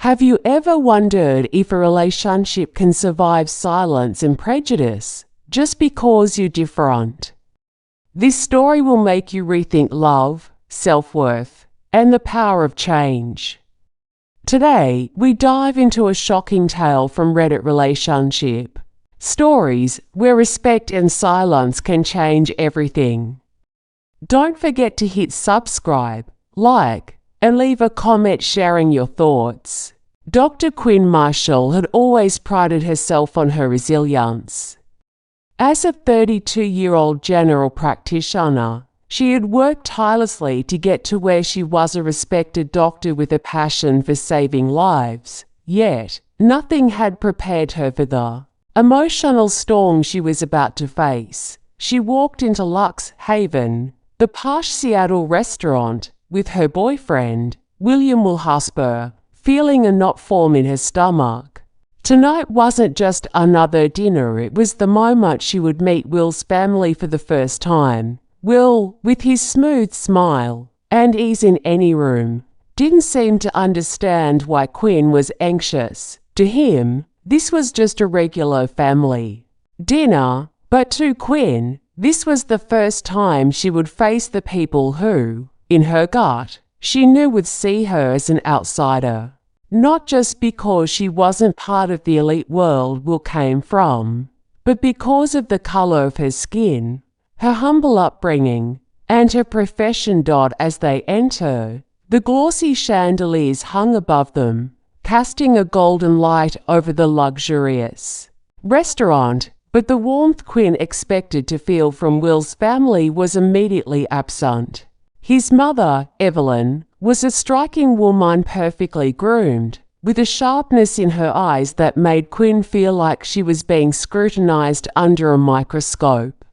Have you ever wondered if a relationship can survive silence and prejudice just because you're different? This story will make you rethink love, self-worth, and the power of change. Today, we dive into a shocking tale from Reddit relationship. Stories where respect and silence can change everything. Don't forget to hit subscribe, like, and leave a comment sharing your thoughts. Dr. Quinn Marshall had always prided herself on her resilience. As a 32-year-old general practitioner, she had worked tirelessly to get to where she was a respected doctor with a passion for saving lives. Yet, nothing had prepared her for the emotional storm she was about to face. She walked into Lux Haven, the posh Seattle restaurant, with her boyfriend, William Wilhusper, feeling a knot form in her stomach. Tonight wasn't just another dinner, it was the moment she would meet Will's family for the first time. Will, with his smooth smile and ease in any room, didn't seem to understand why Quinn was anxious. To him, this was just a regular family dinner, but to Quinn, this was the first time she would face the people who, in her gut, she knew would see her as an outsider. Not just because she wasn't part of the elite world Will came from, but because of the color of her skin, her humble upbringing, and her profession. As they enter, the glossy chandeliers hung above them, casting a golden light over the luxurious restaurant, but the warmth Quinn expected to feel from Will's family was immediately absent. His mother, Evelyn, was a striking woman, perfectly groomed, with a sharpness in her eyes that made Quinn feel like she was being scrutinized under a microscope.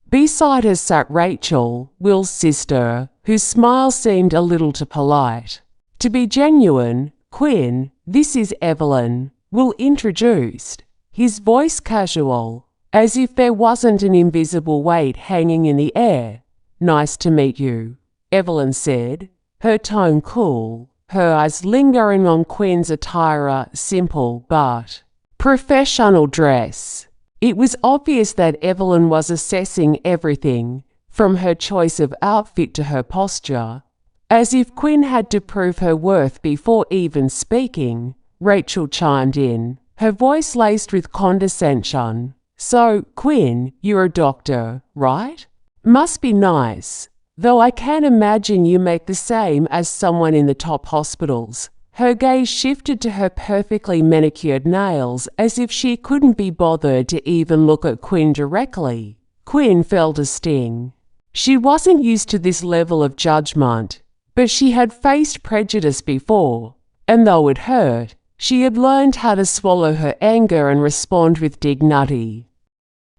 Beside her sat Rachel, Will's sister, whose smile seemed a little too polite. To be genuine, Quinn, this is Evelyn, Will introduced, his voice casual, as if there wasn't an invisible weight hanging in the air. Nice to meet you, Evelyn said, her tone cool, her eyes lingering on Quinn's attire, simple but professional dress. It was obvious that Evelyn was assessing everything, from her choice of outfit to her posture. As if Quinn had to prove her worth before even speaking, Rachel chimed in, her voice laced with condescension. So, Quinn, you're a doctor, right? Must be nice. Though I can't imagine you make the same as someone in the top hospitals. Her gaze shifted to her perfectly manicured nails as if she couldn't be bothered to even look at Quinn directly. Quinn felt a sting. She wasn't used to this level of judgment, but she had faced prejudice before, and though it hurt, she had learned how to swallow her anger and respond with dignity.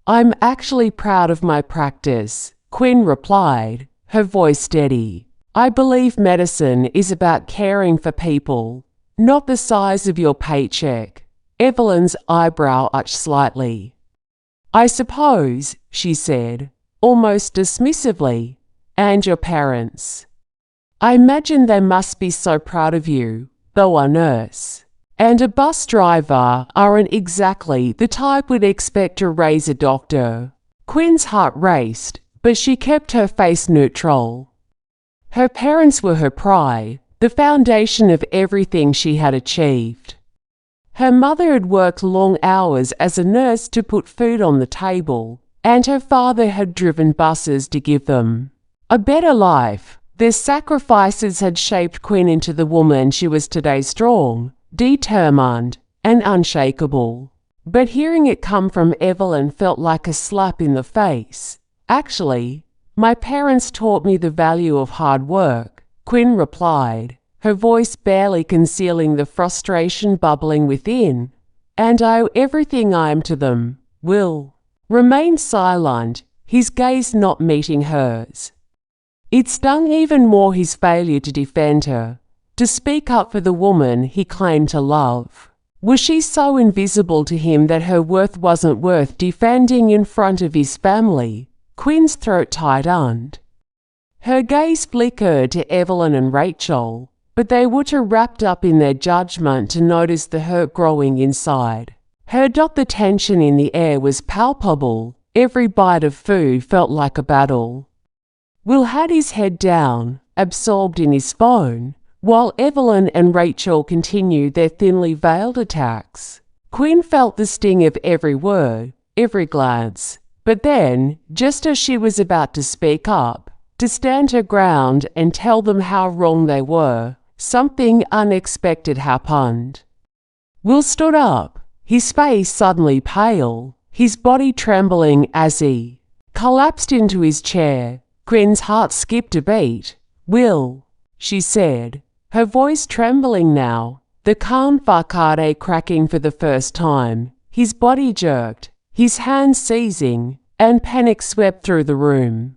I'm actually proud of my practice, Quinn replied, her voice steady. I believe medicine is about caring for people, not the size of your paycheck. Evelyn's eyebrow arched slightly. I suppose, she said, almost dismissively, and your parents. I imagine they must be so proud of you, though a nurse and a bus driver aren't exactly the type we'd expect to raise a doctor. Quinn's heart raced, but she kept her face neutral. Her parents were her pride, the foundation of everything she had achieved. Her mother had worked long hours as a nurse to put food on the table, and her father had driven buses to give them a better life. Their sacrifices had shaped Quinn into the woman she was today, strong, determined, and unshakable. But hearing it come from Evelyn felt like a slap in the face. Actually, my parents taught me the value of hard work, Quinn replied, her voice barely concealing the frustration bubbling within. And I owe everything I am to them. Will remained silent, his gaze not meeting hers. It stung even more his failure to defend her, to speak up for the woman he claimed to love. Was she so invisible to him that her worth wasn't worth defending in front of his family? Quinn's throat tightened. Her gaze flickered to Evelyn and Rachel, but they were too wrapped up in their judgment to notice the hurt growing inside. The tension in the air was palpable. Every bite of food felt like a battle. Will had his head down, absorbed in his phone, while Evelyn and Rachel continued their thinly veiled attacks. Quinn felt the sting of every word, every glance. But then, just as she was about to speak up, to stand her ground and tell them how wrong they were, something unexpected happened. Will stood up, his face suddenly pale, his body trembling as he collapsed into his chair. Quinn's heart skipped a beat. "Will," she said, her voice trembling now, the calm facade cracking for the first time. His body jerked, his hands seizing, and panic swept through the room.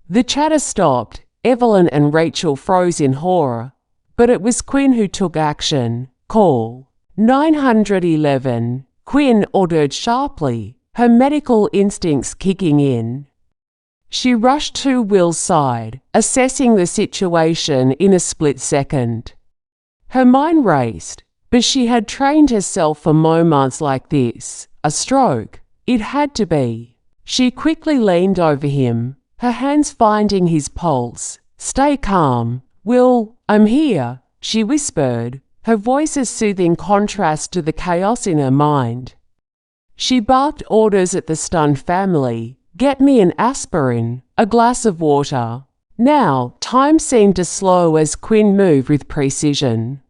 The chatter stopped. Evelyn and Rachel froze in horror, but it was Quinn who took action. "Call 911, Quinn ordered sharply, her medical instincts kicking in. She rushed to Will's side, assessing the situation in a split second. Her mind raced, but she had trained herself for moments like this. A stroke. It had to be. She quickly leaned over him, her hands finding his pulse. "Stay calm. Will, I'm here," she whispered, her voice a soothing contrast to the chaos in her mind. She barked orders at the stunned family. "Get me an aspirin, a glass of water." Now, time seemed to slow as Quinn moved with precision.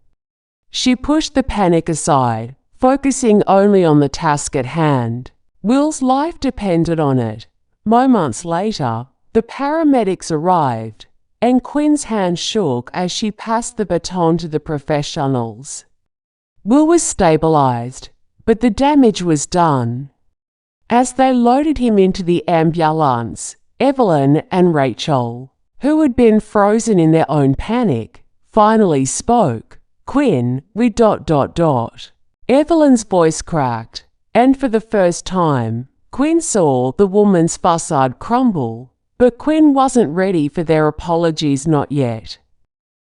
She pushed the panic aside, focusing only on the task at hand. Will's life depended on it. Moments later, the paramedics arrived, and Quinn's hand shook as she passed the baton to the professionals. Will was stabilized, but the damage was done. As they loaded him into the ambulance, Evelyn and Rachel, who had been frozen in their own panic, finally spoke. "Quinn, we ... Evelyn's voice cracked, and for the first time, Quinn saw the woman's facade crumble. But Quinn wasn't ready for their apologies, not yet.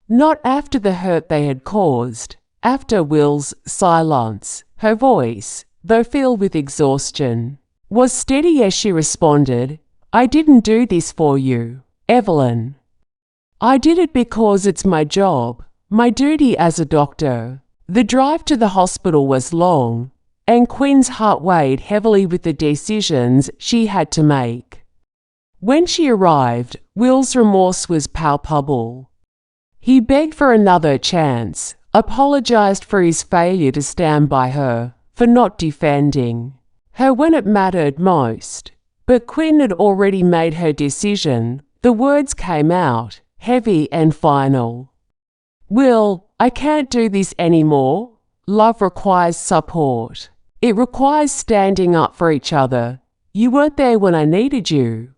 Not after the hurt they had caused. After Will's silence, her voice, though filled with exhaustion, was steady as she responded, "I didn't do this for you, Evelyn. I did it because it's my job, my duty as a doctor." The drive to the hospital was long, and Quinn's heart weighed heavily with the decisions she had to make. When she arrived, Will's remorse was palpable. He begged for another chance, apologized for his failure to stand by her, for not defending her when it mattered most. But Quinn had already made her decision. The words came out, heavy and final. "Will, I can't do this anymore. Love requires support. It requires standing up for each other. You weren't there when I needed you.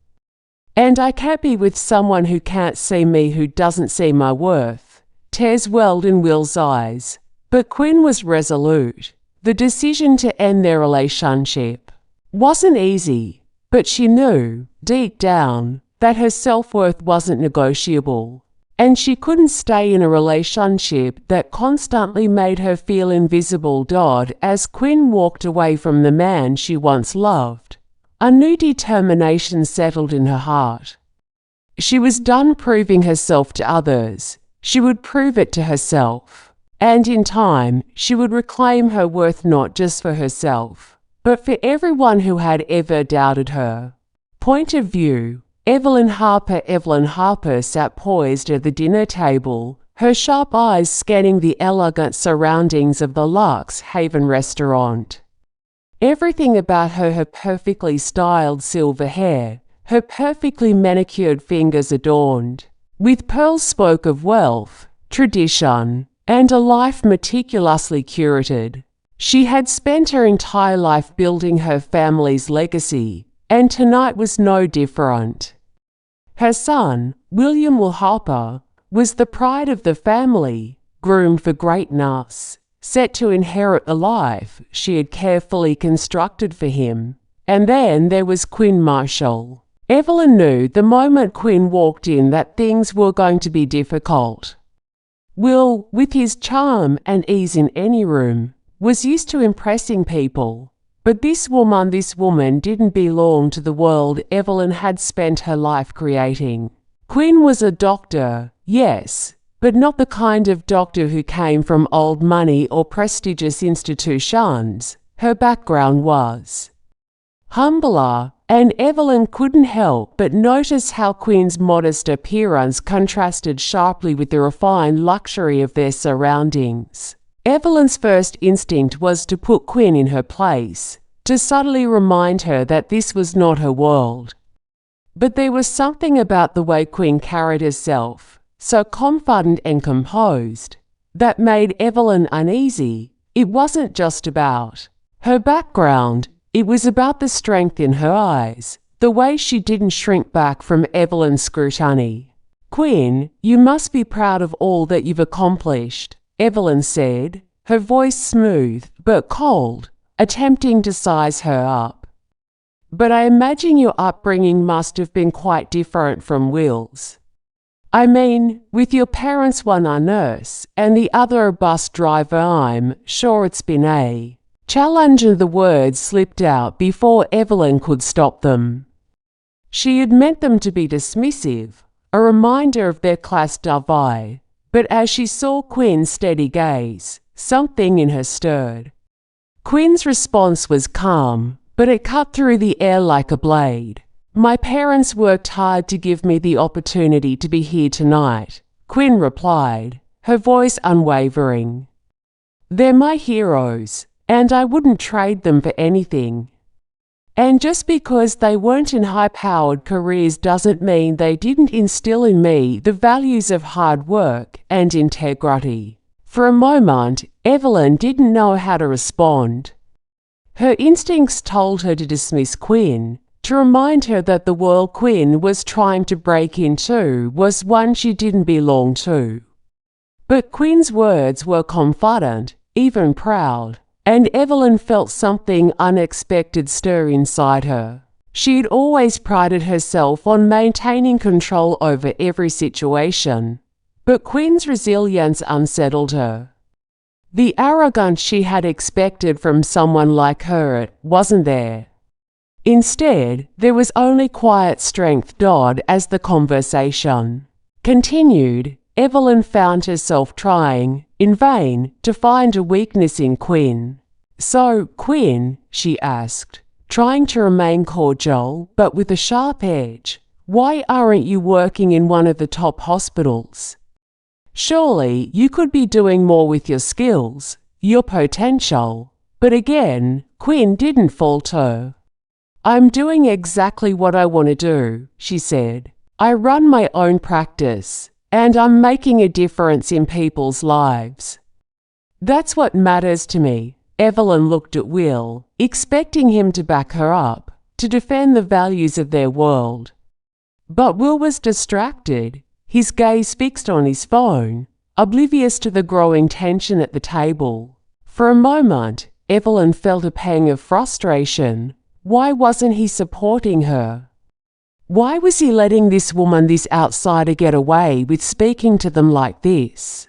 And I can't be with someone who can't see me, who doesn't see my worth." Tears welled in Will's eyes, but Quinn was resolute. The decision to end their relationship wasn't easy, but she knew, deep down, that her self-worth wasn't negotiable, and she couldn't stay in a relationship that constantly made her feel invisible. As Quinn walked away from the man she once loved, a new determination settled in her heart. She was done proving herself to others. She would prove it to herself, and in time she would reclaim her worth, not just for herself, but for everyone who had ever doubted her. Point of view. Evelyn Harper sat poised at the dinner table, her sharp eyes scanning the elegant surroundings of the Lux Haven restaurant. Everything about her perfectly styled silver hair, her perfectly manicured fingers adorned with pearls, spoke of wealth, tradition, and a life meticulously curated. She had spent her entire life building her family's legacy, and tonight was no different. Her son, William Will Harper, was the pride of the family, groomed for greatness, set to inherit the life she had carefully constructed for him. And then there was Quinn Marshall. Evelyn knew the moment Quinn walked in that things were going to be difficult. Will, with his charm and ease in any room, was used to impressing people. But this woman didn't belong to the world Evelyn had spent her life creating. Quinn was a doctor, yes, but not the kind of doctor who came from old money or prestigious institutions. Her background was humbler, and Evelyn couldn't help but notice how Quinn's modest appearance contrasted sharply with the refined luxury of their surroundings. Evelyn's first instinct was to put Quinn in her place, to subtly remind her that this was not her world. But there was something about the way Quinn carried herself, so confident and composed, that made Evelyn uneasy. It wasn't just about her background, it was about the strength in her eyes, the way she didn't shrink back from Evelyn's scrutiny. "Quinn, you must be proud of all that you've accomplished," Evelyn said, her voice smooth but cold, attempting to size her up. "But I imagine your upbringing must have been quite different from Will's. I mean, with your parents, one a nurse and the other a bus driver, I'm sure it's been a challenge." And the words slipped out before Evelyn could stop them. She had meant them to be dismissive, a reminder of their class divide, but as she saw Quinn's steady gaze, something in her stirred. Quinn's response was calm, but it cut through the air like a blade. "My parents worked hard to give me the opportunity to be here tonight," Quinn replied, her voice unwavering. "They're my heroes, and I wouldn't trade them for anything. And just because they weren't in high-powered careers doesn't mean they didn't instill in me the values of hard work and integrity." For a moment, Evelyn didn't know how to respond. Her instincts told her to dismiss Quinn, to remind her that the world Quinn was trying to break into was one she didn't belong to. But Quinn's words were confident, even proud, and Evelyn felt something unexpected stir inside her. She had always prided herself on maintaining control over every situation, but Quinn's resilience unsettled her. The arrogance she had expected from someone like her wasn't there. Instead, there was only quiet strength. As the conversation continued, Evelyn found herself trying, in vain, to find a weakness in Quinn. "So, Quinn," she asked, trying to remain cordial but with a sharp edge, "why aren't you working in one of the top hospitals? Surely you could be doing more with your skills, your potential." But again, Quinn didn't falter. "I'm doing exactly what I want to do," she said. "I run my own practice, and I'm making a difference in people's lives. That's what matters to me." Evelyn looked at Will, expecting him to back her up, to defend the values of their world. But Will was distracted, his gaze fixed on his phone, oblivious to the growing tension at the table. For a moment, Evelyn felt a pang of frustration. Why wasn't he supporting her? Why was he letting this woman, this outsider, get away with speaking to them like this?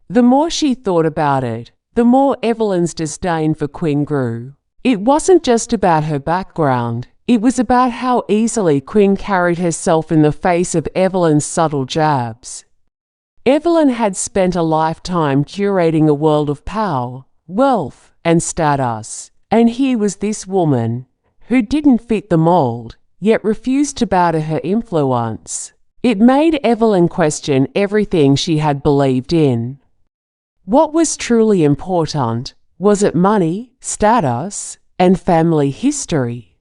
The more she thought about it, the more Evelyn's disdain for Quinn grew. It wasn't just about her background. It was about how easily Quinn carried herself in the face of Evelyn's subtle jabs. Evelyn had spent a lifetime curating a world of power, wealth, and status, and here was this woman, who didn't fit the mold, yet refused to bow to her influence. It made Evelyn question everything she had believed in. What was truly important? Was it money, status, and family history?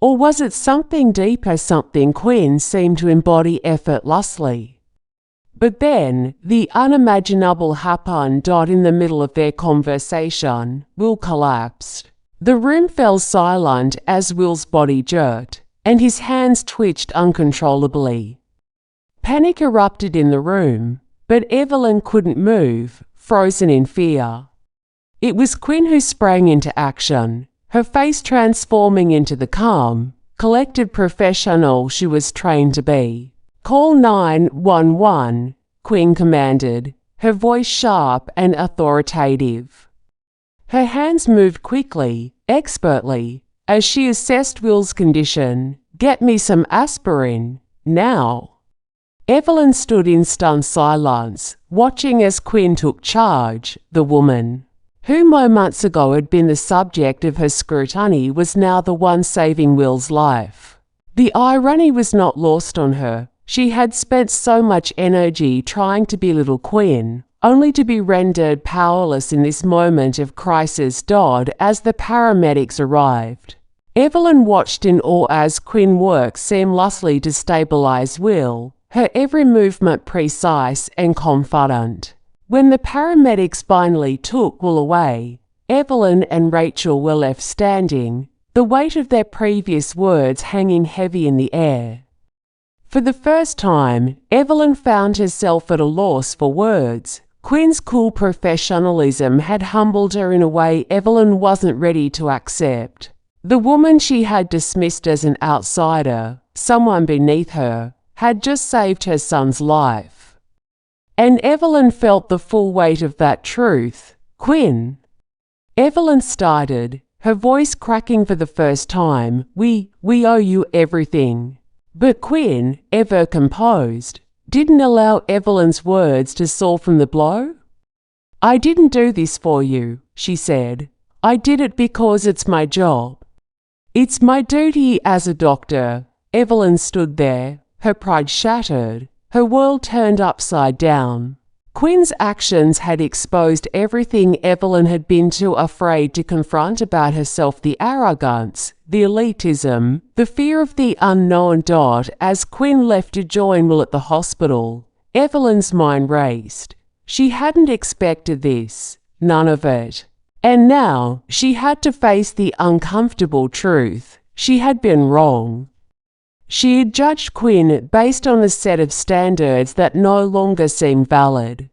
Or was it something deeper, something Quinn seemed to embody effortlessly? But then, the unimaginable happened. In the middle of their conversation, Will collapsed. The room fell silent as Will's body jerked, and his hands twitched uncontrollably. Panic erupted in the room, but Evelyn couldn't move, frozen in fear. It was Quinn who sprang into action, her face transforming into the calm, collected professional she was trained to be. "Call 911, Quinn commanded, her voice sharp and authoritative. Her hands moved quickly, expertly, as she assessed Will's condition. "Get me some aspirin, now." Evelyn stood in stunned silence, watching as Quinn took charge. The woman, who moments ago had been the subject of her scrutiny, was now the one saving Will's life. The irony was not lost on her. She had spent so much energy trying to belittle Quinn, only to be rendered powerless in this moment of crisis. As the paramedics arrived, Evelyn watched in awe as Quinn worked seamlessly to stabilize Will, her every movement precise and confident. When the paramedics finally took Will away, Evelyn and Rachel were left standing, the weight of their previous words hanging heavy in the air. For the first time, Evelyn found herself at a loss for words. Quinn's cool professionalism had humbled her in a way Evelyn wasn't ready to accept. The woman she had dismissed as an outsider, someone beneath her, had just saved her son's life. And Evelyn felt the full weight of that truth. "Quinn," Evelyn started, her voice cracking for the first time, we owe you everything." But Quinn, ever composed, didn't allow Evelyn's words to soften the blow. "I didn't do this for you," she said. "I did it because it's my job. It's my duty as a doctor." Evelyn stood there, her pride shattered, her world turned upside down. Quinn's actions had exposed everything Evelyn had been too afraid to confront about herself: the arrogance, the elitism, the fear of the unknown. As Quinn left to join Will at the hospital, Evelyn's mind raced. She hadn't expected this, none of it. And now she had to face the uncomfortable truth: she had been wrong. She had judged Quinn based on a set of standards that no longer seemed valid.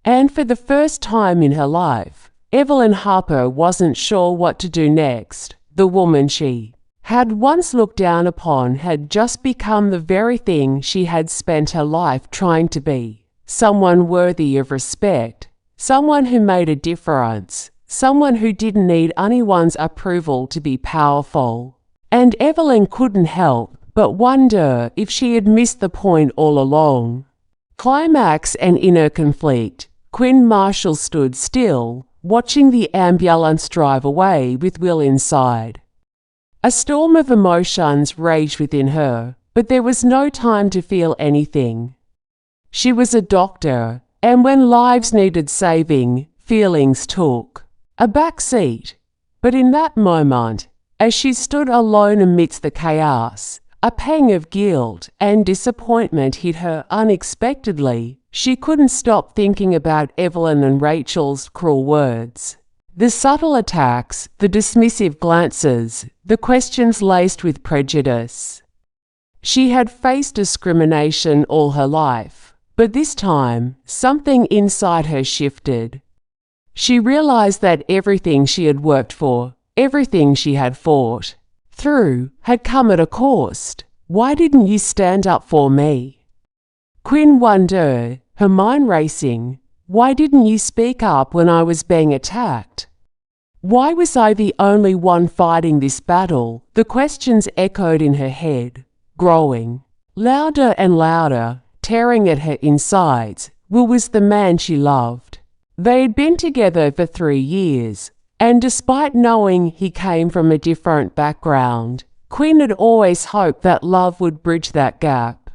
And for the first time in her life, Evelyn Harper wasn't sure what to do next. The woman she had once looked down upon had just become the very thing she had spent her life trying to be: someone worthy of respect, someone who made a difference, someone who didn't need anyone's approval to be powerful. And Evelyn couldn't help but wonder if she had missed the point all along. Climax and inner conflict. Quinn Marshall stood still, watching the ambulance drive away with Will inside. A storm of emotions raged within her, but there was no time to feel anything. She was a doctor, and when lives needed saving, feelings took a back seat. But in that moment, as she stood alone amidst the chaos, a pang of guilt and disappointment hit her unexpectedly. She couldn't stop thinking about Evelyn and Rachel's cruel words. The subtle attacks, the dismissive glances, the questions laced with prejudice. She had faced discrimination all her life, but this time, something inside her shifted. She realized that everything she had worked for, everything she had fought through, had come at a cost. "Why didn't you stand up for me?" Quinn wondered, her mind racing. "Why didn't you speak up when I was being attacked? Why was I the only one fighting this battle?" The questions echoed in her head, growing louder and louder, tearing at her insides. Will was the man she loved. They had been together for 3 years, and despite knowing he came from a different background, Quinn had always hoped that love would bridge that gap.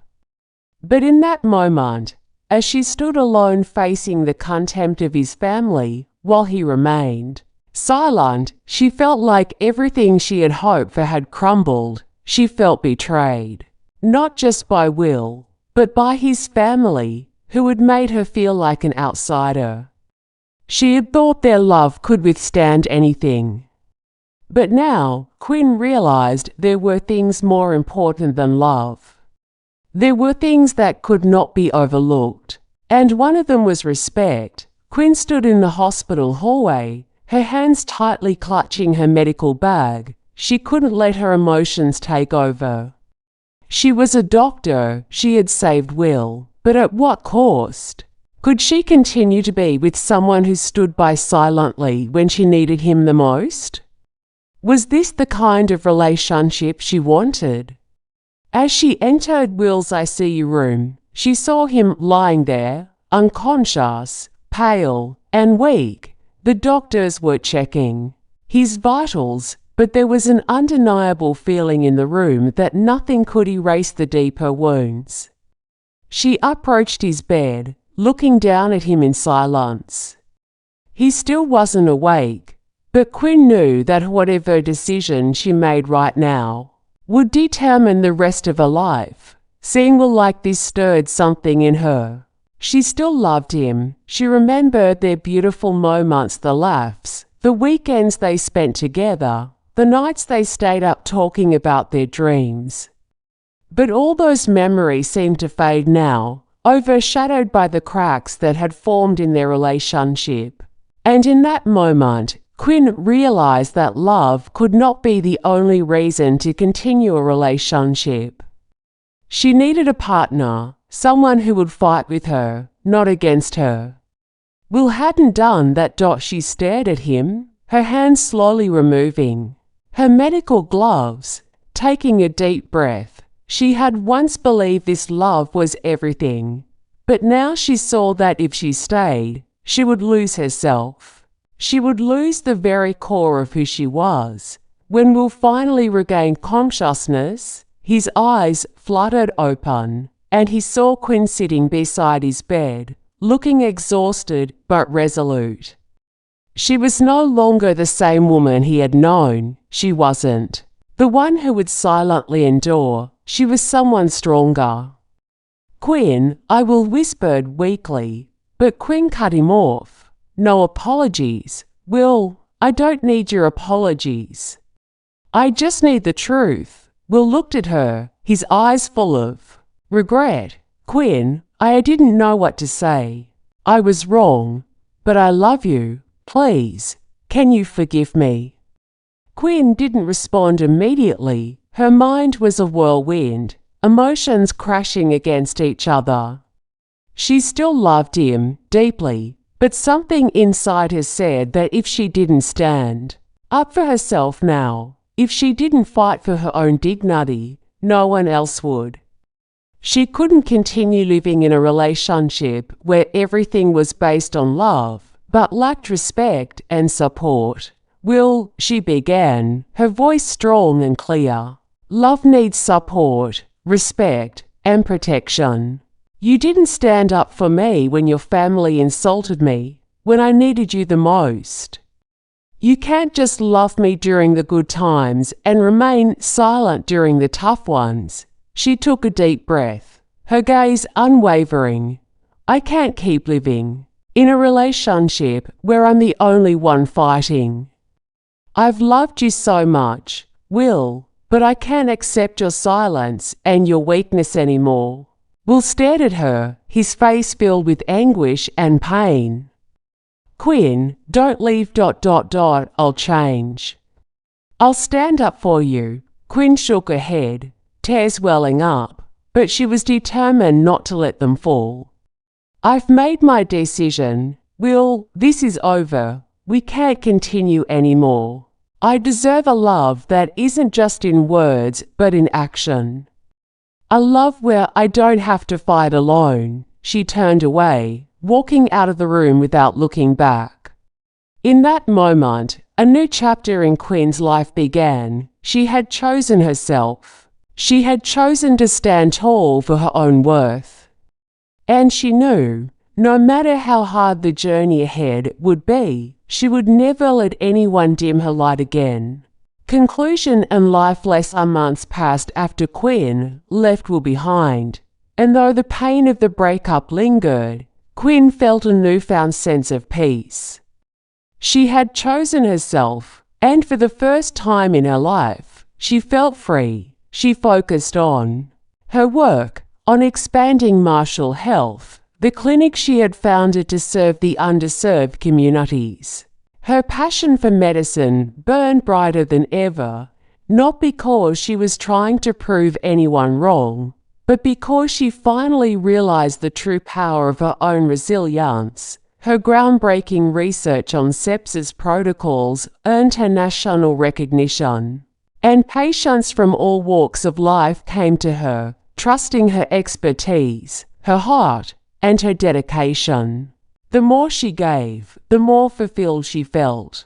But in that moment, as she stood alone facing the contempt of his family, while he remained silent, she felt like everything she had hoped for had crumbled. She felt betrayed, not just by Will, but by his family, who had made her feel like an outsider. She had thought their love could withstand anything. But now, Quinn realized there were things more important than love. There were things that could not be overlooked, and one of them was respect. Quinn stood in the hospital hallway, her hands tightly clutching her medical bag. She couldn't let her emotions take over. She was a doctor, she had saved Will, but at what cost? Could she continue to be with someone who stood by silently when she needed him the most? Was this the kind of relationship she wanted? As she entered Will's ICU room, she saw him lying there, unconscious, pale, and weak. The doctors were checking his vitals, but there was an undeniable feeling in the room that nothing could erase the deeper wounds. She approached his bed, looking down at him in silence. He still wasn't awake, but Quinn knew that whatever decision she made right now would determine the rest of her life. Seeing Will like this stirred something in her. She still loved him. She remembered their beautiful moments, the laughs, the weekends they spent together, the nights they stayed up talking about their dreams. But all those memories seemed to fade now, overshadowed by the cracks that had formed in their relationship. And in that moment, Quinn realized that love could not be the only reason to continue a relationship. She needed a partner, someone who would fight with her, not against her. Will hadn't done that. She stared at him, her hands slowly removing her medical gloves, taking a deep breath. She had once believed this love was everything, but now she saw that if she stayed, she would lose herself. She would lose the very core of who she was. When Will finally regained consciousness, his eyes fluttered open, and he saw Quinn sitting beside his bed, looking exhausted but resolute. She was no longer the same woman he had known. She wasn't the one who would silently endure. She was someone stronger. "Quinn," Will whispered weakly, but Quinn cut him off. "No apologies, Will. I don't need your apologies. I just need the truth." Will looked at her, his eyes full of regret. "Quinn, I didn't know what to say. I was wrong, but I love you. Please, can you forgive me?" Quinn didn't respond immediately. Her mind was a whirlwind, emotions crashing against each other. She still loved him deeply, but something inside her said that if she didn't stand up for herself now, if she didn't fight for her own dignity, no one else would. She couldn't continue living in a relationship where everything was based on love, but lacked respect and support. "Will," she began, her voice strong and clear, "love needs support, respect, and protection. You didn't stand up for me when your family insulted me, when I needed you the most. You can't just love me during the good times and remain silent during the tough ones." She took a deep breath, her gaze unwavering. "I can't keep living in a relationship where I'm the only one fighting. I've loved you so much, Will, but I can't accept your silence and your weakness anymore." Will stared at her, his face filled with anguish and pain. "Quinn, don't leave. I'll change. I'll stand up for you." Quinn shook her head, tears welling up, but she was determined not to let them fall. "I've made my decision, Will. This is over. We can't continue anymore. I deserve a love that isn't just in words but in action. A love where I don't have to fight alone." She turned away, walking out of the room without looking back. In that moment, a new chapter in Quinn's life began. She had chosen herself. She had chosen to stand tall for her own worth. And she knew, no matter how hard the journey ahead would be, she would never let anyone dim her light again. Conclusion and life lesson. Months passed after Quinn left Will behind, and though the pain of the breakup lingered, Quinn felt a newfound sense of peace. She had chosen herself, and for the first time in her life, she felt free. She focused on her work, on expanding Marshall Health, the clinic she had founded to serve the underserved communities. Her passion for medicine burned brighter than ever, not because she was trying to prove anyone wrong, but because she finally realized the true power of her own resilience. Her groundbreaking research on sepsis protocols earned her national recognition, and patients from all walks of life came to her, trusting her expertise, her heart, and her dedication. The more she gave, the more fulfilled she felt.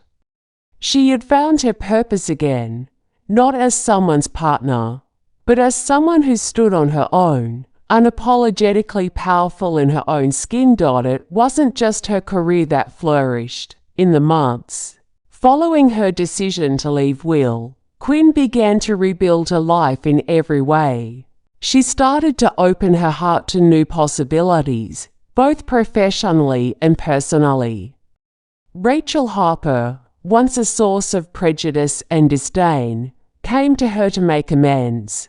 She had found her purpose again, not as someone's partner, but as someone who stood on her own, unapologetically powerful in her own skin. It wasn't just her career that flourished. In the months following her decision to leave Will, Quinn began to rebuild her life in every way. She started to open her heart to new possibilities, both professionally and personally. Rachel Harper, once a source of prejudice and disdain, came to her to make amends.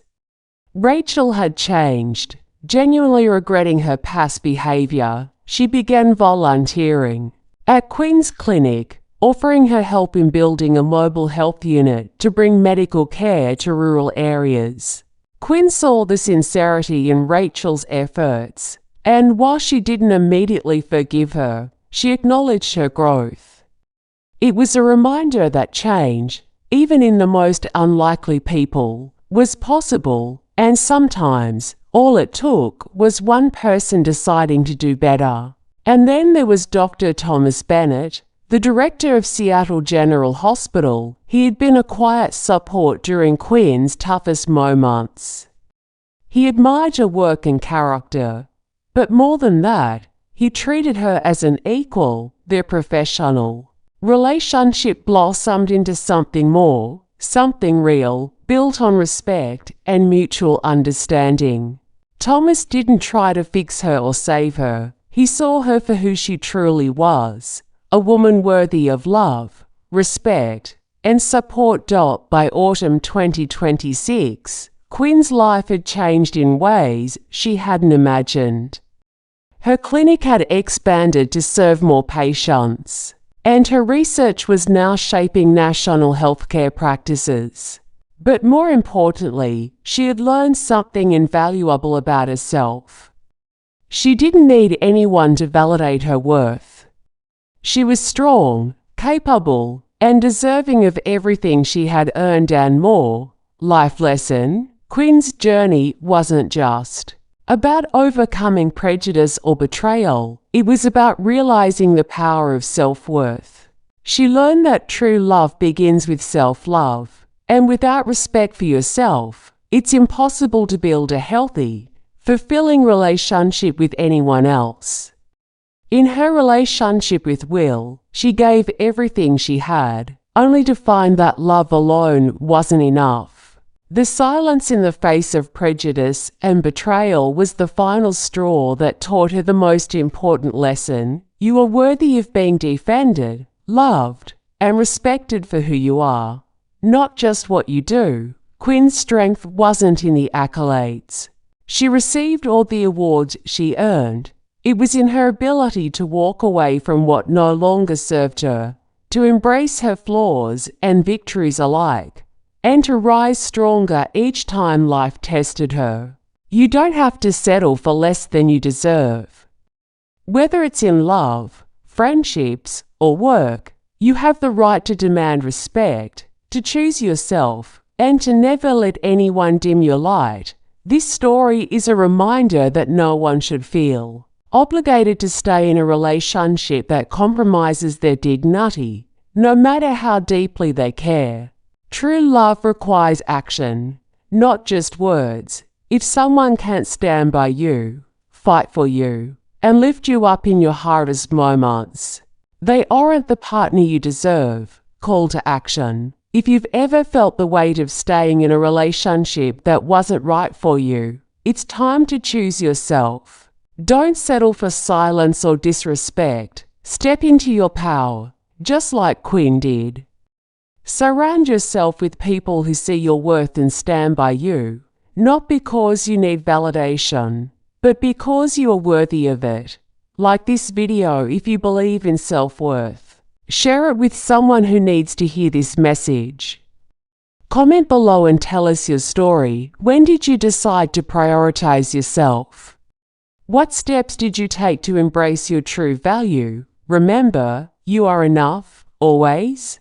Rachel had changed. Genuinely regretting her past behavior, she began volunteering at Quinn's clinic, offering her help in building a mobile health unit to bring medical care to rural areas. Quinn saw the sincerity in Rachel's efforts, and while she didn't immediately forgive her, she acknowledged her growth. It was a reminder that change, even in the most unlikely people, was possible, and sometimes all it took was one person deciding to do better. And then there was Dr. Thomas Bennett, the director of Seattle General Hospital. He had been a quiet support during Quinn's toughest moments. He admired her work and character, but more than that, he treated her as an equal. Their professional relationship blossomed into something more, something real, built on respect and mutual understanding. Thomas didn't try to fix her or save her. He saw her for who she truly was, a woman worthy of love, respect, and support. By autumn 2026, Quinn's life had changed in ways she hadn't imagined. Her clinic had expanded to serve more patients, and her research was now shaping national healthcare practices. But more importantly, she had learned something invaluable about herself. She didn't need anyone to validate her worth. She was strong, capable, and deserving of everything she had earned and more. Life lesson: Quinn's journey wasn't just about overcoming prejudice or betrayal. It was about realizing the power of self-worth. She learned that true love begins with self-love. And without respect for yourself, it's impossible to build a healthy, fulfilling relationship with anyone else. In her relationship with Will, she gave everything she had, only to find that love alone wasn't enough. The silence in the face of prejudice and betrayal was the final straw that taught her the most important lesson: you are worthy of being defended, loved, and respected for who you are, not just what you do. Quinn's strength wasn't in the accolades she received or the awards she earned. It was in her ability to walk away from what no longer served her, to embrace her flaws and victories alike, and to rise stronger each time life tested her. You don't have to settle for less than you deserve. Whether it's in love, friendships, or work, you have the right to demand respect, to choose yourself, and to never let anyone dim your light. This story is a reminder that no one should feel obligated to stay in a relationship that compromises their dignity, no matter how deeply they care. True love requires action, not just words. If someone can't stand by you, fight for you, and lift you up in your hardest moments, they aren't the partner you deserve. Call to action. If you've ever felt the weight of staying in a relationship that wasn't right for you, it's time to choose yourself. Don't settle for silence or disrespect. Step into your power, just like Quinn did. Surround yourself with people who see your worth and stand by you, not because you need validation, but because you are worthy of it. Like this video if you believe in self-worth. Share it with someone who needs to hear this message. Comment below and tell us your story. When did you decide to prioritize yourself? What steps did you take to embrace your true value? Remember, you are enough, always.